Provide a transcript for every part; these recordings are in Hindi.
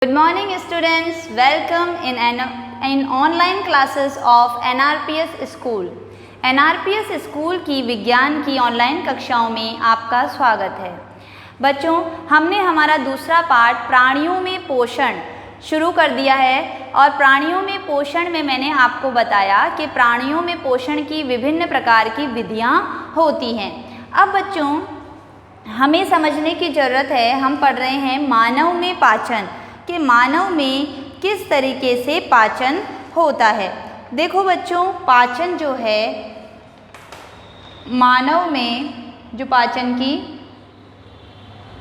Good morning students, welcome in online classes of NRPS School. NRPS School की विज्ञान की ऑनलाइन कक्षाओं में आपका स्वागत है। बच्चों, हमने हमारा दूसरा पाठ प्राणियों में पोषण शुरू कर दिया है और प्राणियों में पोषण में मैंने आपको बताया कि प्राणियों में पोषण की विभिन्न प्रकार की विधियाँ होती हैं। अब बच्चों, हमें समझने की ज़रूरत है, हम पढ़ रहे हैं मानव में पाचन कि मानव में किस तरीके से पाचन होता है। देखो बच्चों, पाचन जो है मानव में जो पाचन की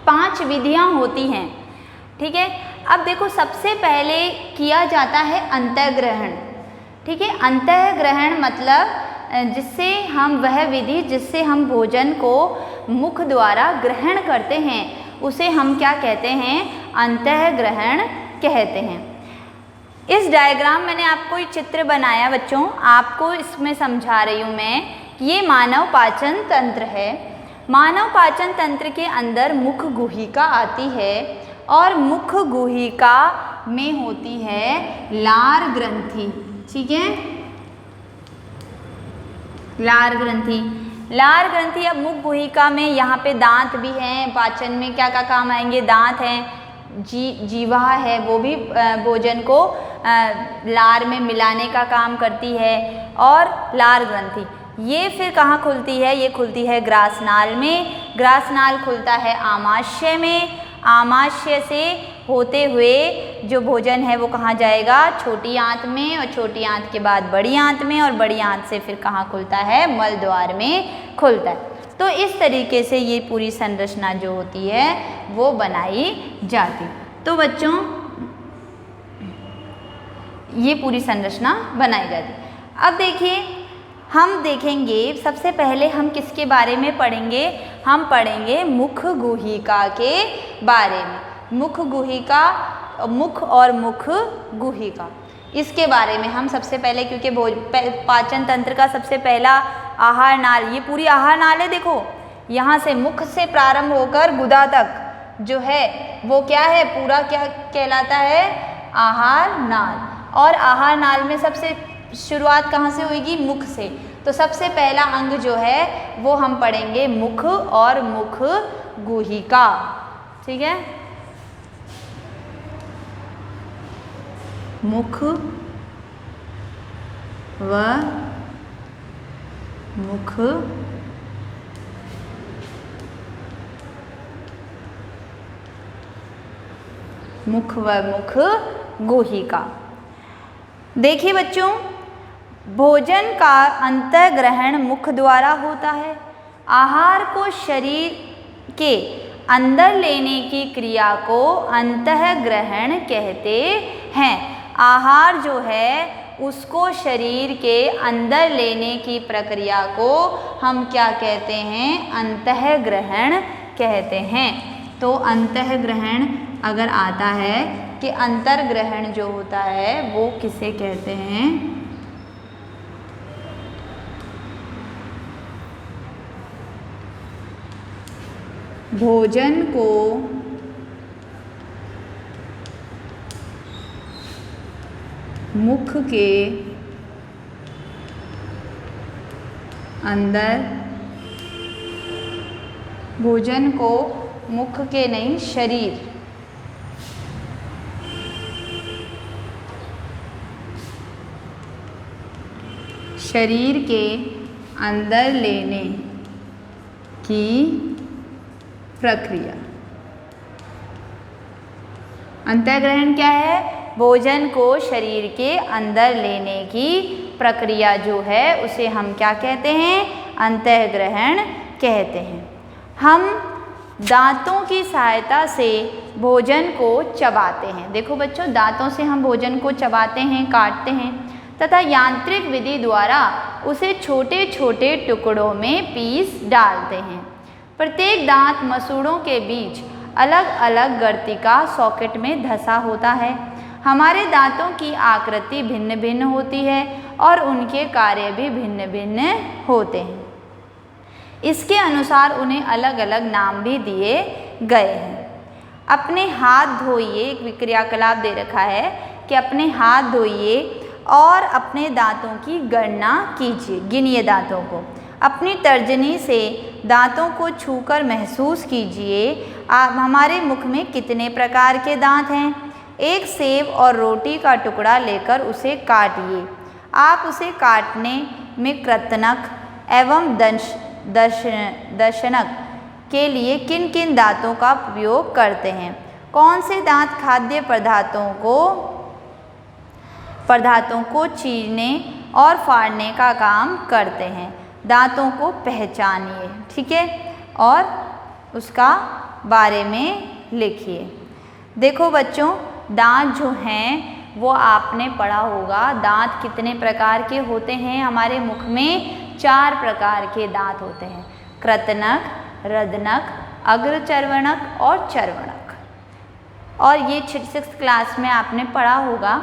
5 विधियां होती हैं, ठीक है। अब देखो, सबसे पहले किया जाता है अंतःग्रहण, ठीक है। अंतःग्रहण मतलब जिससे हम वह विधि जिससे हम भोजन को मुख द्वारा ग्रहण करते हैं उसे हम क्या कहते हैं? अंतःग्रहण कहते हैं। इस डायग्राम मैंने आपको एक चित्र बनाया बच्चों, आपको इसमें समझा रही हूँ मैं कि ये मानव पाचन तंत्र है। मानव पाचन तंत्र के अंदर मुख गुहिका आती है और मुख गुहिका में होती है लार ग्रंथि, ठीक है। लार ग्रंथि, लार ग्रंथि। अब मुख गुहिका में यहाँ पे दांत भी हैं, पाचन में क्या क्या काम आएंगे? दांत हैं, जीवा है, वो भी भोजन को लार में मिलाने का काम करती है। और लार ग्रंथि ये फिर कहाँ खुलती है? ये खुलती है ग्रासनाल में। ग्रासनाल खुलता है आमाशय में। आमाशय से होते हुए जो भोजन है वो कहाँ जाएगा? छोटी आंत में, और छोटी आंत के बाद बड़ी आंत में, और बड़ी आंत से फिर कहाँ खुलता है? मल द्वार में खुलता है। तो इस तरीके से ये पूरी संरचना जो होती है वो बनाई जाती। तो बच्चों, ये पूरी संरचना बनाई जाती। अब देखिए, हम देखेंगे सबसे पहले हम किसके बारे में पढ़ेंगे? हम पढ़ेंगे मुख गुहिका के बारे में। मुख गुहिका, मुख और मुख गुहिका, इसके बारे में हम सबसे पहले, क्योंकि पाचन तंत्र का सबसे पहला आहार नाल, ये पूरी आहार नाल है। देखो, यहाँ से मुख से प्रारंभ होकर गुदा तक जो है वो क्या है? पूरा क्या कहलाता है? आहार नाल। और आहार नाल में सबसे शुरुआत कहाँ से होगी? मुख से। तो सबसे पहला अंग जो है वो हम पढ़ेंगे मुख और मुख गुहिका, ठीक है। मुख व मुख मुख व मुख गुहिका। देखिए बच्चों, भोजन का अंतःग्रहण मुख द्वारा होता है। आहार को शरीर के अंदर लेने की क्रिया को अंतःग्रहण कहते हैं। आहार जो है उसको शरीर के अंदर लेने की प्रक्रिया को हम क्या कहते हैं? अंतःग्रहण कहते हैं। तो अंतःग्रहण अगर आता है कि अंतर्ग्रहण जो होता है वो किसे कहते हैं? भोजन को मुख के अंदर, भोजन को मुख के नहीं, शरीर के अंदर लेने की प्रक्रिया। अंतःग्रहण क्या है? भोजन को शरीर के अंदर लेने की प्रक्रिया जो है उसे हम क्या कहते हैं? अंतःग्रहण कहते हैं। हम दांतों की सहायता से भोजन को चबाते हैं। देखो बच्चों, दांतों से हम भोजन को चबाते हैं, काटते हैं, तथा यांत्रिक विधि द्वारा उसे छोटे छोटे टुकड़ों में पीस डालते हैं। प्रत्येक दांत मसूड़ों के बीच अलग अलग गर्तिका सॉकेट में धंसा होता है। हमारे दांतों की आकृति भिन्न भिन्न होती है और उनके कार्य भी भिन्न भिन्न होते हैं। इसके अनुसार उन्हें अलग अलग नाम भी दिए गए हैं। अपने हाथ धोइए, एक क्रियाकलाप दे रखा है कि अपने हाथ धोइए और अपने दांतों की गणना कीजिए, गिनिए दांतों को। अपनी तर्जनी से दांतों को छूकर महसूस कीजिए आप हमारे मुख में कितने प्रकार के दांत हैं। एक सेब और रोटी का टुकड़ा लेकर उसे काटिए। आप उसे काटने में कृतनक एवं दर्शनक के लिए किन किन दांतों का उपयोग करते हैं। कौन से दांत खाद्य पदार्थों को चीरने और फाड़ने का काम करते हैं। दांतों को पहचानिए, ठीक है, और उसका बारे में लिखिए। देखो बच्चों, दांत जो हैं वो आपने पढ़ा होगा, दांत कितने प्रकार के होते हैं। हमारे मुख में 4 प्रकार के दांत होते हैं, कृतनक, रदनक, अग्रचर्वणक और चर्वणक। और ये 6th क्लास में आपने पढ़ा होगा।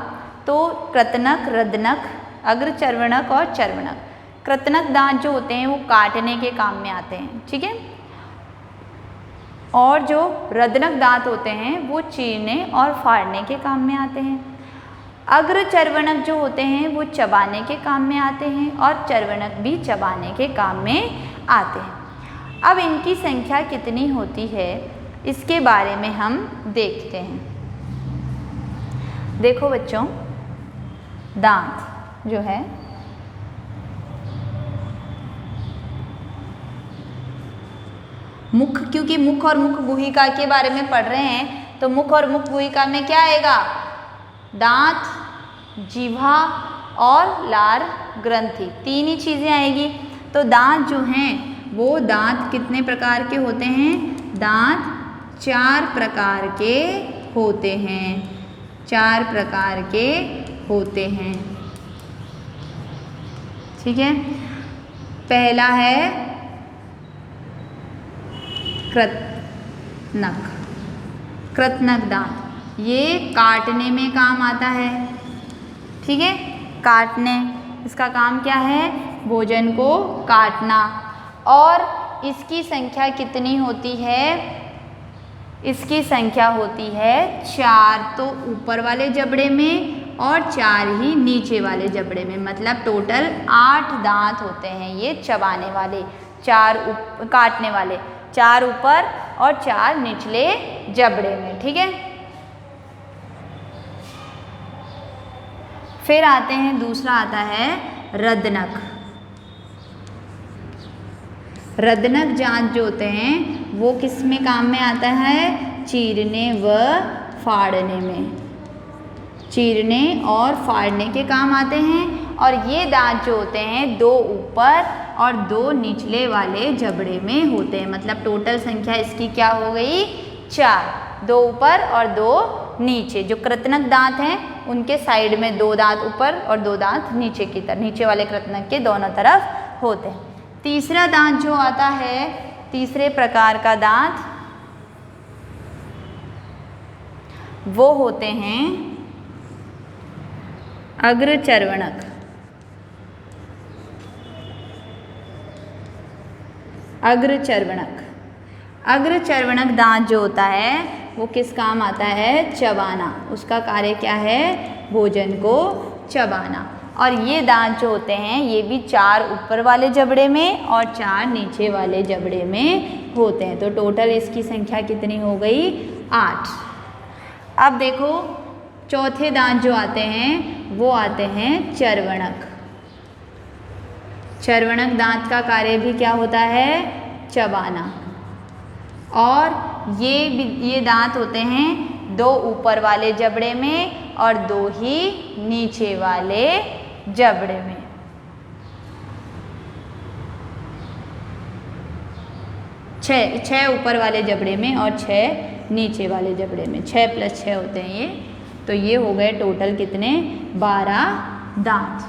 तो कृतनक, रदनक, अग्रचर्वणक और चर्वणक। कृतनक दांत जो होते हैं वो काटने के काम में आते हैं, ठीक है, और जो रदनक दांत होते हैं वो चीरने और फाड़ने के काम में आते हैं। अग्रचर्वणक जो होते हैं वो चबाने के काम में आते हैं और चर्वणक भी चबाने के काम में आते हैं। अब इनकी संख्या कितनी होती है इसके बारे में हम देखते हैं। देखो बच्चों, दांत जो है मुख, क्योंकि मुख और मुख गुहिका के बारे में पढ़ रहे हैं तो मुख और मुख गुहिका में क्या आएगा, दांत, जीवा और लार ग्रंथि, 3 ही चीज़ें आएगी। तो दांत जो हैं वो दांत कितने प्रकार के होते हैं, दांत 4 प्रकार के होते हैं, 4 प्रकार के होते हैं, ठीक है। पहला है कृतनक, कृतनक दांत, ये काटने में काम आता है, ठीक है, काटने, इसका काम क्या है, भोजन को काटना। और इसकी संख्या कितनी होती है, इसकी संख्या होती है 4, तो ऊपर वाले जबड़े में और 4 ही नीचे वाले जबड़े में, मतलब टोटल 8 दांत होते हैं ये चबाने वाले, 4 काटने वाले, 4 ऊपर और 4 निचले जबड़े में, ठीक है। फिर आते हैं, दूसरा आता है रदनक। रदनक दांत जो होते हैं वो किस में काम में आता है, चीरने व फाड़ने में, चीरने और फाड़ने के काम आते हैं। और ये दांत जो होते हैं 2 ऊपर और 2 निचले वाले जबड़े में होते हैं, मतलब टोटल संख्या इसकी क्या हो गई, 4, 2 ऊपर और 2 नीचे। जो कृतनक दांत हैं उनके साइड में 2 दांत ऊपर और 2 दांत नीचे की तरफ, नीचे वाले कृतनक के दोनों तरफ होते हैं। तीसरा दांत जो आता है, तीसरे प्रकार का दांत, वो होते हैं अग्रचर्वणक। अग्रचर्वणक, अग्रचर्वणक दांत जो होता है वो किस काम आता है, चबाना, उसका कार्य क्या है, भोजन को चबाना। और ये दांत जो होते हैं ये भी 4 ऊपर वाले जबड़े में और 4 नीचे वाले जबड़े में होते हैं। तो टोटल इसकी संख्या कितनी हो गई, 8। अब देखो, चौथे दांत जो आते हैं वो आते हैं चर्वणक। चर्वणक दांत का कार्य भी क्या होता है, चबाना। और ये दांत होते हैं 2 ऊपर वाले जबड़े में और 2 ही नीचे वाले जबड़े में। छह ऊपर वाले जबड़े में और 6 नीचे वाले जबड़े में, 6 + 6 होते हैं ये। तो ये हो गए टोटल कितने, 12 दांत।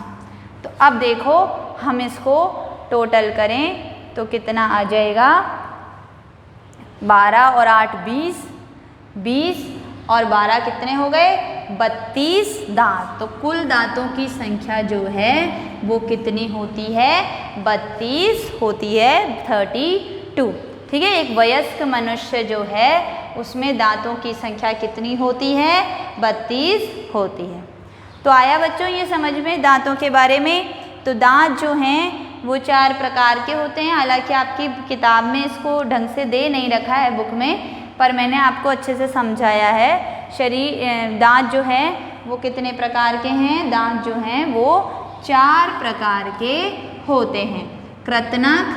तो अब देखो हम इसको टोटल करें तो कितना आ जाएगा, 12 और 8 20, 20 और 12 कितने हो गए, 32 दांत। तो कुल दांतों की संख्या जो है वो कितनी होती है, 32 होती है, 32, ठीक है। एक वयस्क मनुष्य जो है उसमें दांतों की संख्या कितनी होती है? 32 होती है। तो आया बच्चों ये समझ में दांतों के बारे में। तो दांत जो हैं वो 4 प्रकार के होते हैं। हालांकि आपकी किताब में इसको ढंग से दे नहीं रखा है बुक में, पर मैंने आपको अच्छे से समझाया है। दांत जो है वो कितने प्रकार के हैं? दांत जो हैं वो 4 प्रकार के होते हैं। कृतनक,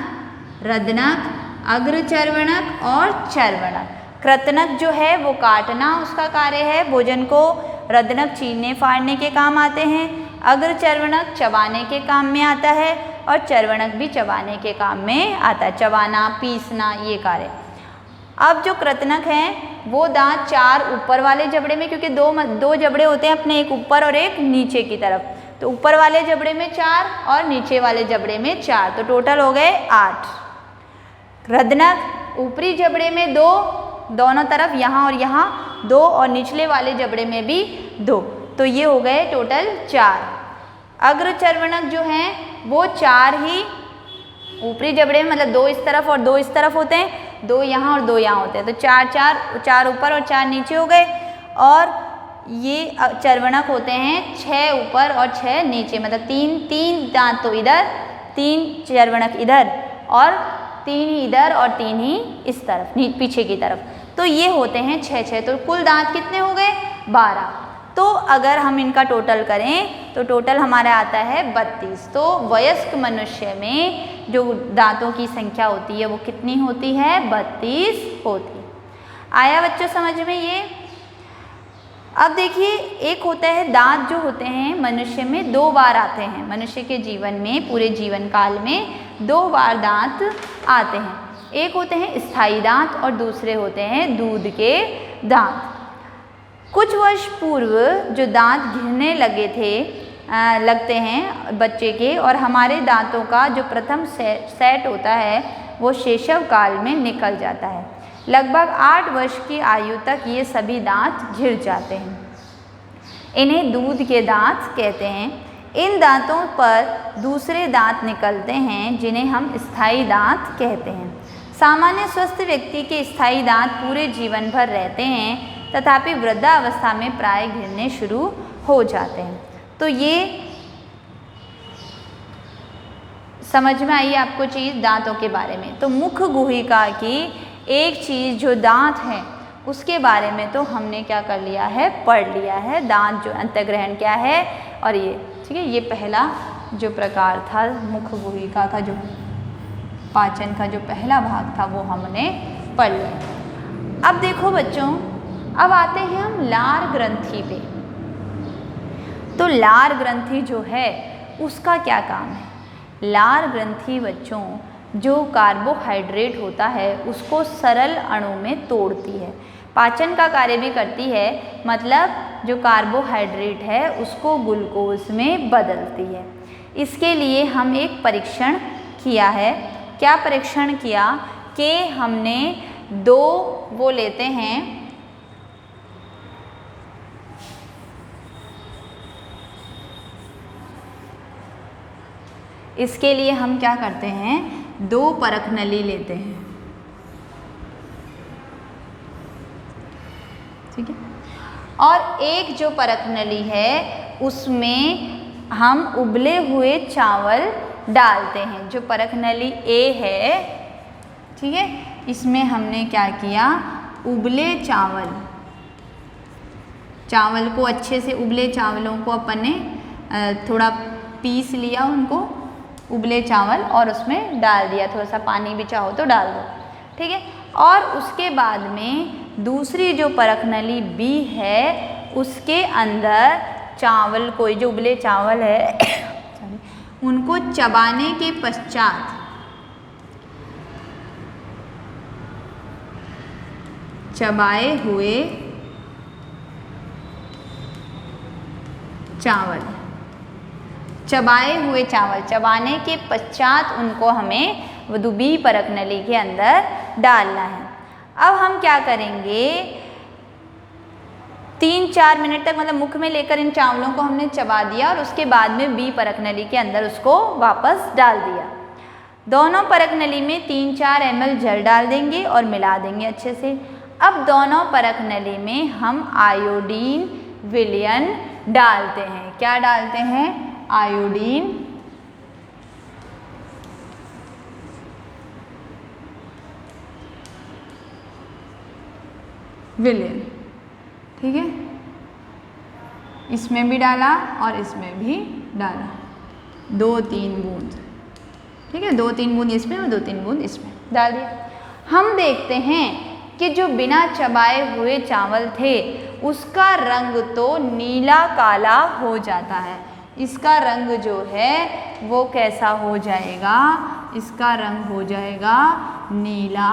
रदनक, अग्रचर्वणक और चर्वणक। कृतनक जो है वो काटना उसका कार्य है भोजन को। रदनक चीरने फाड़ने के काम आते हैं। अग्रचर्वणक चबाने के काम में आता है और चर्वणक भी चबाने के काम में आता है, चबाना पीसना ये कार्य। अब जो कृतनक हैं वो दांत 4 ऊपर वाले जबड़े में, क्योंकि दो जबड़े होते हैं अपने, एक ऊपर और एक नीचे की तरफ, तो ऊपर वाले जबड़े में 4 और नीचे वाले जबड़े में 4, तो टोटल हो गए 8। रदनक ऊपरी जबड़े में 2, दोनों तरफ यहाँ और यहाँ 2, और निचले वाले जबड़े में भी 2, तो ये हो गए टोटल 4। अग्रचर्वणक जो हैं वो 4 ही ऊपरी जबड़े में, मतलब 2 इस तरफ और 2 इस तरफ होते हैं, 2 यहाँ और 2 यहाँ होते हैं, तो 4 ऊपर और 4 नीचे हो गए। और ये चर्वणक होते हैं 6 ऊपर और 6 नीचे, मतलब 3 दांत तो इधर, 3 चर्वणक इधर और 3 ही इधर और 3 ही इस तरफ पीछे की तरफ, तो ये होते हैं 6। तो कुल दांत कितने हो गए? 12। तो अगर हम इनका टोटल करें तो टोटल हमारा आता है 32। तो वयस्क मनुष्य में जो दांतों की संख्या होती है वो कितनी होती है? 32 होती है। आया बच्चों समझ में ये? अब देखिए एक होता है दांत जो होते हैं मनुष्य में 2 बार आते हैं। मनुष्य के जीवन में, पूरे जीवन काल में 2 बार दांत आते हैं। एक होते हैं स्थायी दांत और दूसरे होते हैं दूध के दांत। कुछ वर्ष पूर्व जो दांत गिरने लगते हैं बच्चे के, और हमारे दांतों का जो प्रथम सेट होता है वो शैशव काल में निकल जाता है। लगभग 8 वर्ष की आयु तक ये सभी दांत घिर जाते हैं। इन्हें दूध के दांत कहते हैं। इन दांतों पर दूसरे दांत निकलते हैं जिन्हें हम स्थायी दांत कहते हैं। सामान्य स्वस्थ व्यक्ति के स्थायी दांत पूरे जीवन भर रहते हैं, तथापि वृद्धावस्था में प्राय गिरने शुरू हो जाते हैं। तो ये समझ में आई आपको चीज़ दांतों के बारे में। तो मुख गुहिका की एक चीज़ जो दांत है उसके बारे में तो हमने क्या कर लिया है? पढ़ लिया है। दांत जो अंतःग्रहण क्या है, और ये ठीक है, ये पहला जो प्रकार था मुख गुहिका का, जो पाचन का जो पहला भाग था वो हमने पढ़ लिया। अब देखो बच्चों, अब आते हैं हम लार ग्रंथि पे। तो लार ग्रंथि जो है उसका क्या काम है? लार ग्रंथि बच्चों जो कार्बोहाइड्रेट होता है उसको सरल अणु में तोड़ती है, पाचन का कार्य भी करती है, मतलब जो कार्बोहाइड्रेट है उसको ग्लूकोज में बदलती है। इसके लिए हम एक परीक्षण किया है। क्या परीक्षण किया कि हमने 2 वो लेते हैं, इसके लिए हम क्या करते हैं? 2 परख नली लेते हैं, ठीक है, और एक जो परख नली है उसमें हम उबले हुए चावल डालते हैं। जो परख नली A है, ठीक है, इसमें हमने क्या किया? उबले चावल को अच्छे से, उबले चावलों को अपन ने थोड़ा पीस लिया उनको, उबले चावल, और उसमें डाल दिया, थोड़ा सा पानी भी चाहो तो डाल दो, ठीक है। और उसके बाद में दूसरी जो परख नली B है उसके अंदर चावल को, जो उबले चावल है उनको चबाने के पश्चात चबाए हुए चावल चबाने के पश्चात उनको हमें वधु B परख नली के अंदर डालना है। अब हम क्या करेंगे? 3-4 मिनट तक, मतलब मुख में लेकर इन चावलों को हमने चबा दिया और उसके बाद में B परख नली के अंदर उसको वापस डाल दिया। दोनों परख नली में 3-4 ml जल डाल देंगे और मिला देंगे अच्छे से। अब दोनों परख नली में हम आयोडीन विलयन डालते हैं। क्या डालते हैं? आयोडीन विलयन। ठीक है, इसमें भी डाला और इसमें भी डाला, 2-3 बूंद। ठीक है, 2-3 बूंद इसमें और 2-3 बूंद इसमें डाल दिया। हम देखते हैं कि जो बिना चबाए हुए चावल थे उसका रंग तो नीला काला हो जाता है। इसका रंग जो है वो कैसा हो जाएगा? इसका रंग हो जाएगा नीला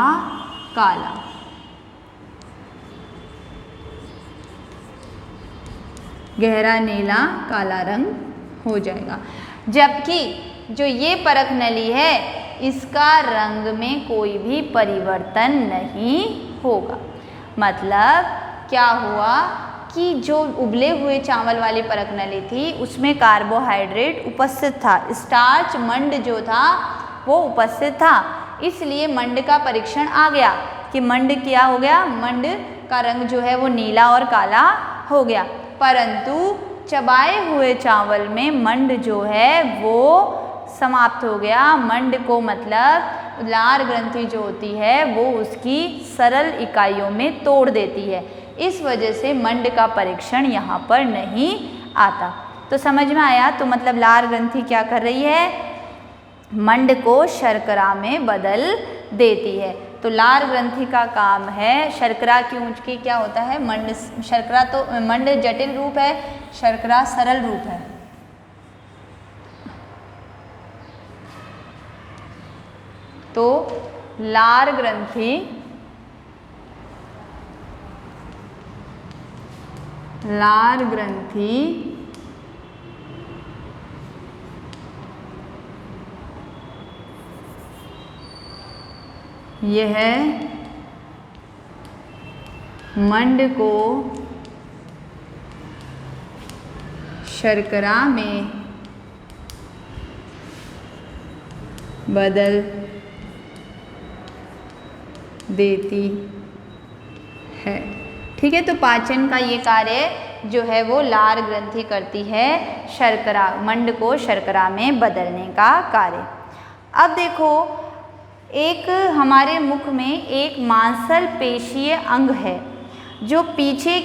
काला। गहरा नीला काला रंग हो जाएगा। जबकि जो ये परख नली है इसका रंग में कोई भी परिवर्तन नहीं होगा। मतलब क्या हुआ कि जो उबले हुए चावल वाली परख नली थी उसमें कार्बोहाइड्रेट उपस्थित था, स्टार्च मंड जो था वो उपस्थित था, इसलिए मंड का परीक्षण आ गया कि मंड क्या हो गया? मंड का रंग जो है वो नीला और काला हो गया। परंतु चबाए हुए चावल में मंड जो है वो समाप्त हो गया। मंड को मतलब लार ग्रंथि जो होती है वो उसकी सरल इकाइयों में तोड़ देती है, इस वजह से मंड का परीक्षण यहाँ पर नहीं आता। तो समझ में आया? तो मतलब लार ग्रंथि क्या कर रही है? मंड को शर्करा में बदल देती है। तो लार ग्रंथि का काम है शर्करा की ऊंच की क्या होता है? मंड, शर्करा तो मंड जटिल रूप है, शर्करा सरल रूप है। तो लार ग्रंथि यह मंड को शर्करा में बदल देती है। ठीक है, तो पाचन का ये कार्य जो है वो लार ग्रंथि करती है, शर्करा मंड को शर्करा में बदलने का कार्य। अब देखो, एक हमारे मुख में एक मांसल पेशीय अंग है जो पीछे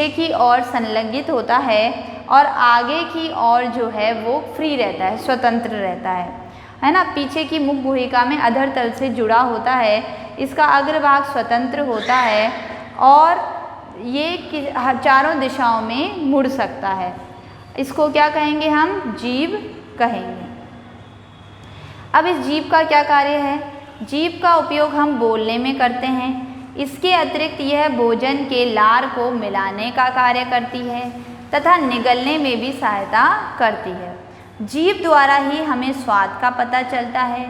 की ओर संलग्नित होता है और आगे की ओर जो है वो फ्री रहता है, स्वतंत्र रहता है ना। पीछे की मुख गुहिका में अधर तल से जुड़ा होता है, इसका अग्रभाग स्वतंत्र होता है और ये चारों दिशाओं में मुड़ सकता है। इसको क्या कहेंगे? हम जीभ कहेंगे। अब इस जीभ का क्या कार्य है? जीभ का उपयोग हम बोलने में करते हैं। इसके अतिरिक्त यह भोजन के लार को मिलाने का कार्य करती है तथा निगलने में भी सहायता करती है। जीभ द्वारा ही हमें स्वाद का पता चलता है।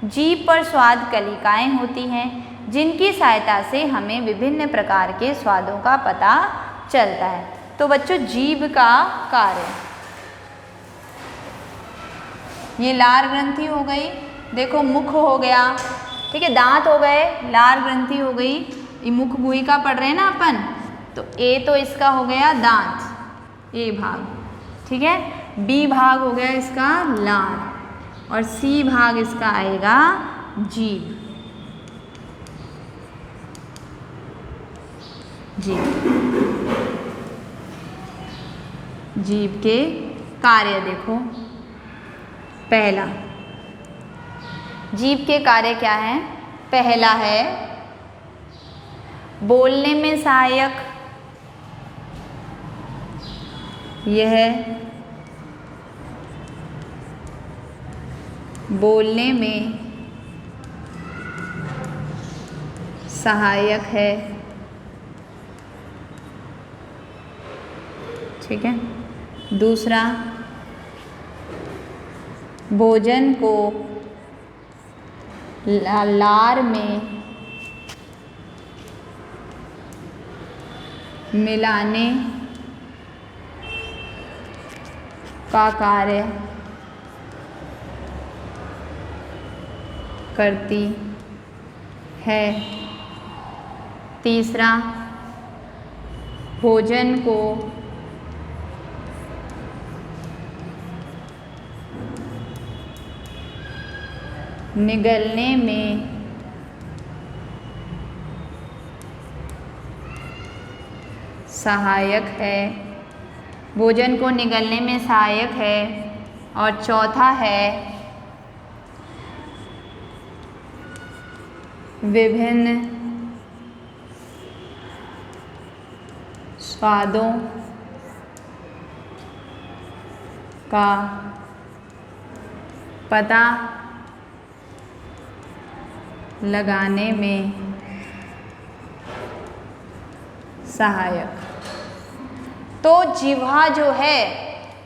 जीभ पर स्वाद कलिकाएं होती हैं जिनकी सहायता से हमें विभिन्न प्रकार के स्वादों का पता चलता है। तो बच्चों, जीभ का कार्य, ये लार ग्रंथि हो गई, देखो मुख हो गया, ठीक है, दांत हो गए, लार ग्रंथि हो गई, ये मुख गुहिका पढ़ रहे हैं ना अपन, तो ए तो इसका हो गया दांत, ए भाग, ठीक है, बी भाग हो गया इसका लार और सी भाग इसका आएगा जीभ। जीभ के कार्य देखो, पहला जीभ के कार्य क्या है? पहला है बोलने में सहायक, यह बोलने में सहायक है, ठीक है। दूसरा, भोजन को लार में मिलाने का कार्य करती है। तीसरा, भोजन को निगलने में सहायक है। भोजन को निगलने में सहायक है। और चौथा है, विभिन्न स्वादों का पता लगाने में सहायक। तो जिह्वा जो है,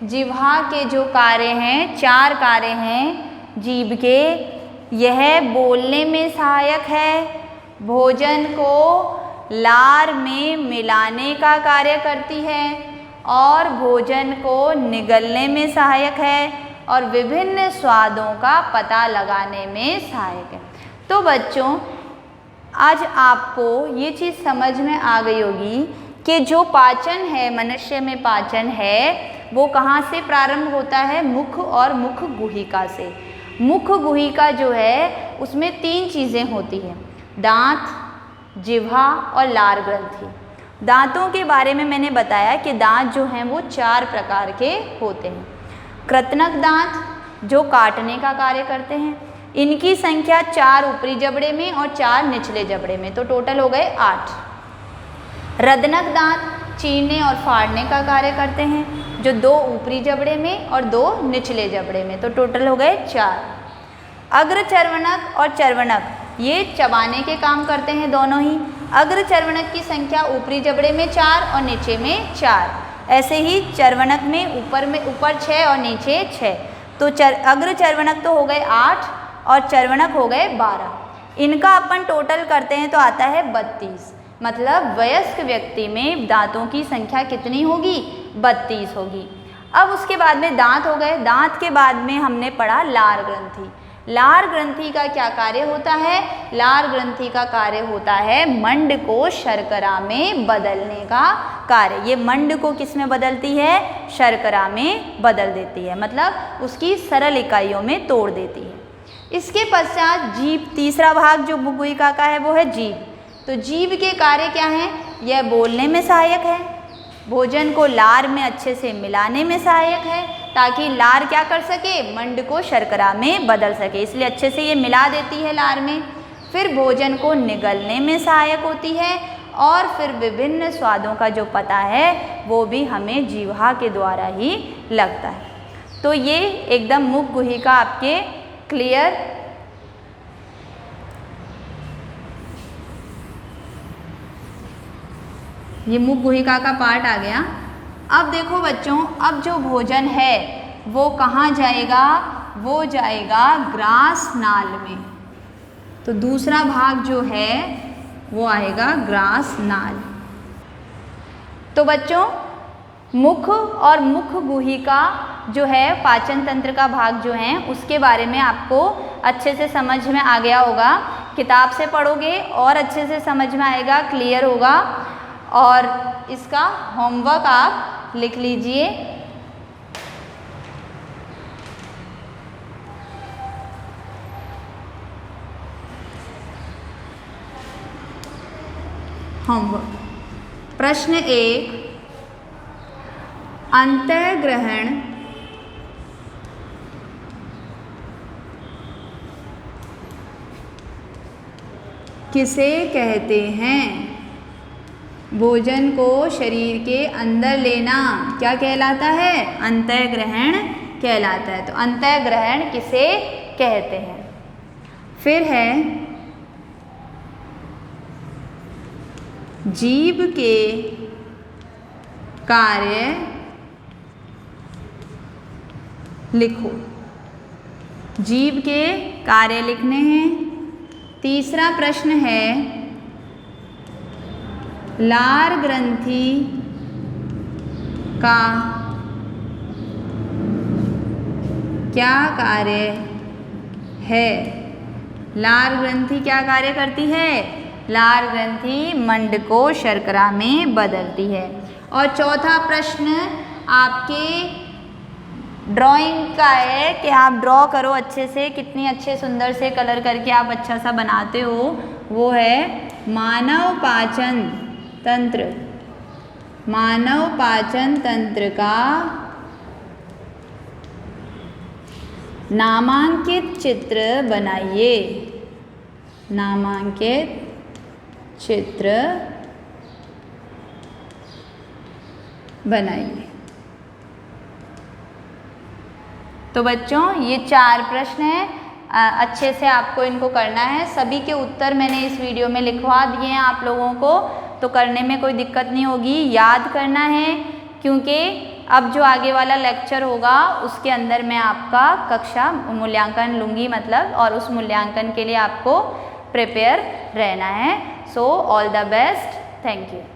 जिह्वा के जो कार्य हैं, 4 कार्य हैं जीभ के, यह बोलने में सहायक है, भोजन को लार में मिलाने का कार्य करती है, और भोजन को निगलने में सहायक है, और विभिन्न स्वादों का पता लगाने में सहायक है। तो बच्चों, आज आपको ये चीज़ समझ में आ गई होगी कि जो पाचन है, मनुष्य में पाचन है, वो कहाँ से प्रारंभ होता है? मुख और मुख गुहिका से। मुख गुहिका जो है उसमें 3 चीज़ें होती हैं, दांत, जिह्वा और लार ग्रंथि। दांतों के बारे में मैंने बताया कि दांत जो हैं वो 4 प्रकार के होते हैं। कृतनक दांत जो काटने का कार्य करते हैं, इनकी संख्या 4 ऊपरी जबड़े में और 4 निचले जबड़े में, तो टोटल हो गए 8। रदनक दांत चीरने और फाड़ने का कार्य करते हैं, जो 2 ऊपरी जबड़े में और 2 निचले जबड़े में, तो टोटल हो गए 4। अग्रचर्वणक और चर्वणक ये चबाने के काम करते हैं दोनों ही। अग्रचर्वणक की संख्या ऊपरी जबड़े में 4 और नीचे में 4। ऐसे ही चर्वणक में ऊपर 6 और नीचे 6। तो अग्रचर्वणक तो हो गए 8 और चर्वणक हो गए 12। इनका अपन टोटल करते हैं तो आता है 32। मतलब वयस्क व्यक्ति में दांतों की संख्या कितनी होगी? 32 होगी। अब उसके बाद में दांत हो गए। दांत के बाद में हमने पढ़ा लार ग्रंथि। लार ग्रंथि का क्या कार्य होता है? लार ग्रंथि का कार्य होता है मंड को शर्करा में बदलने का कार्य। ये मंड को किस में बदलती है? शर्करा में बदल देती है, मतलब उसकी सरल इकाइयों में तोड़ देती है। इसके पश्चात जीभ, तीसरा भाग जो गुहिका का है वो है जीभ। तो जीभ के कार्य क्या हैं? यह बोलने में सहायक है, भोजन को लार में अच्छे से मिलाने में सहायक है, ताकि लार क्या कर सके? मंड को शर्करा में बदल सके, इसलिए अच्छे से ये मिला देती है लार में। फिर भोजन को निगलने में सहायक होती है, और फिर विभिन्न स्वादों का जो पता है वो भी हमें जिह्वा के द्वारा ही लगता है। तो ये एकदम मुख गुहिका आपके क्लियर। ये मुख गुहिका का पार्ट आ गया। अब देखो बच्चों, अब जो भोजन है वो कहाँ जाएगा? वो जाएगा ग्रास नाल में। तो दूसरा भाग जो है वो आएगा ग्रास नाल। तो बच्चों, मुख और मुख गुहिका जो है पाचन तंत्र का भाग जो है उसके बारे में आपको अच्छे से समझ में आ गया होगा। किताब से पढ़ोगे और अच्छे से समझ में आएगा, क्लियर होगा। और इसका होमवर्क आप लिख लीजिए। होमवर्क प्रश्न 1, अंतःग्रहण किसे कहते हैं? भोजन को शरीर के अंदर लेना क्या कहलाता है? अंतःग्रहण कहलाता है। तो अंतःग्रहण किसे कहते हैं? फिर है जीभ के कार्य लिखो। जीभ के कार्य लिखने हैं। तीसरा प्रश्न है लार ग्रंथि का क्या कार्य है? लार ग्रंथि क्या कार्य करती है? लार ग्रंथि मंड को शर्करा में बदलती है। और चौथा प्रश्न आपके ड्राइंग का है कि आप ड्रॉ करो अच्छे से, कितनी अच्छे सुंदर से कलर करके आप अच्छा सा बनाते हो। वो है मानव पाचन तंत्र, मानव पाचन तंत्र का नामांकित चित्र बनाइए, नामांकित चित्र बनाइए। तो बच्चों ये 4 प्रश्न हैं, अच्छे से आपको इनको करना है। सभी के उत्तर मैंने इस वीडियो में लिखवा दिए हैं आप लोगों को, तो करने में कोई दिक्कत नहीं होगी। याद करना है क्योंकि अब जो आगे वाला लेक्चर होगा उसके अंदर मैं आपका कक्षा मूल्यांकन लूँगी मतलब, और उस मूल्यांकन के लिए आपको प्रिपेयर रहना है। So all the best, thank you.